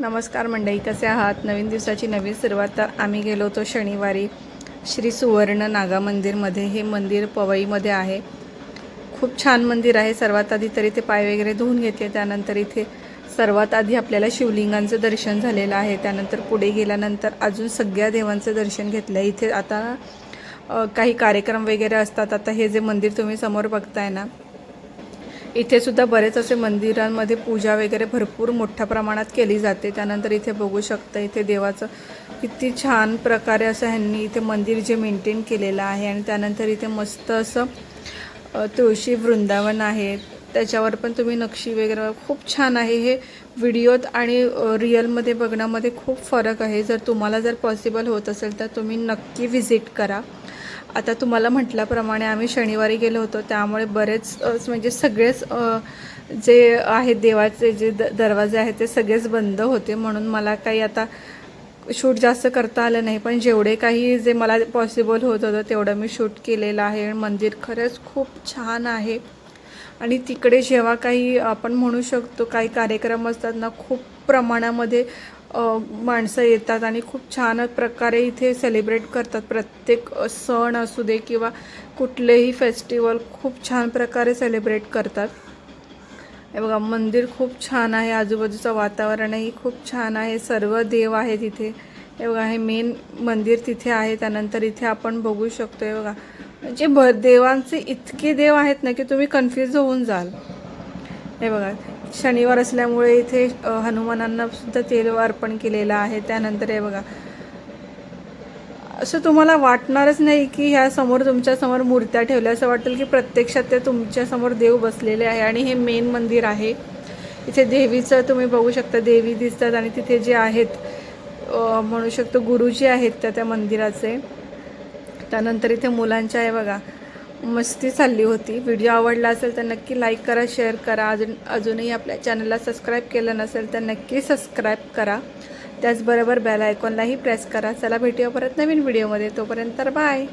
नमस्कार मंडळी, कसे आहात? नवीन दिवसाची नवीन सुरुवात. तर आम्ही गेलो होतो शनिवारी श्री सुवर्ण नागा मंदिरमध्ये. हे मंदिर पवईमध्ये आहे. खूप छान मंदिर आहे. सर्वात आधी तरी ते पाय वगैरे धुवून घेतले. त्यानंतर इथे सर्वात आधी आपल्याला शिवलिंगांचं दर्शन झालेलं आहे. त्यानंतर पुढे गेल्यानंतर अजून सगळ्या देवांचं दर्शन घेतलं. इथे आता काही कार्यक्रम वगैरे असतात. आता हे जे मंदिर तुम्ही समोर बघताय ना, इथे सुद्धा बरेच असे मंदिरांमध्ये पूजा वगैरे भरपूर मोठ्या प्रमाणात केली जाते. त्यानंतर इथे बघू शकता, इथे देवाचं किती छान प्रकारे असं ह्यांनी इथे मंदिर जे मेंटेन केलेलं आहे. आणि त्यानंतर इथे मस्त असं तुळशी वृंदावन आहे. त्याच्यावर पण तुम्ही नक्षी वगैरे खूप छान आहे. हे व्हिडिओत आणि रिअलमध्ये बघण्यामध्ये खूप फरक आहे. जर तुम्हाला जर पॉसिबल होत असेल तर तुम्ही नक्की व्हिजिट करा. आता तुम्हाला म्हटल्याप्रमाणे आम्ही शनिवारी गेलो होतो, त्यामुळे बरेच म्हणजे सगळेच जे आहेत देवाचे जे दरवाजे आहेत ते सगळेच बंद होते. म्हणून मला काही आता शूट जास्त करता आलं नाही. पण जेवढे काही जे मला पॉसिबल होत होतं तेवढं मी शूट केलेलं आहे. मंदिर खरंच खूप छान आहे. आणि तिकडे जेव्हा काही आपण म्हणू शकतो काही कार्यक्रम असतात ना, खूप प्रमाणामध्ये माणसं येतात आणि खूप छान प्रकारे इथे सेलिब्रेट करतात. प्रत्येक सण असू दे किंवा कुठलेही फेस्टिवल खूप छान प्रकारे सेलिब्रेट करतात. हे बघा, मंदिर खूप छान आहे. आजूबाजूचं वातावरणही खूप छान आहे. सर्व देव आहेत इथे. हे बघा, हे मेन मंदिर तिथे आहे. त्यानंतर इथे आपण बघू शकतो. हे बघा, म्हणजे देवांचे इतके देव आहेत ना की तुम्ही कन्फ्यूज होऊन जाल. हे बघा, शनिवार असल्यामुळे इथे हनुमानांना सुद्धा तेल अर्पण केलेलं आहे. त्यानंतर हे बघा, असं तुम्हाला वाटणारच नाही की ह्या समोर तुमच्यासमोर मूर्त्या ठेवल्या. असं वाटेल की प्रत्यक्षात ते तुमच्यासमोर देव बसलेले आहे. आणि हे मेन मंदिर आहे. इथे देवीचं तुम्ही बघू शकता, देवी दिसतात. आणि तिथे जे आहेत म्हणू शकतो गुरुजी आहेत त्या मंदिराचे. त्यानंतर इथे मुलांच्या आहे बघा मस्ती चालली होती. व्हिडिओ आवडला असेल तर नक्की लाईक करा, शेअर करा. अजूनही आपल्या चॅनलला सबस्क्राईब केलं नसेल तर नक्की सबस्क्राईब करा. त्याचबरोबर बेल आयकॉनलाही प्रेस करा. चला, भेटूया परत नवीन व्हिडिओमध्ये. तोपर्यंत बाय.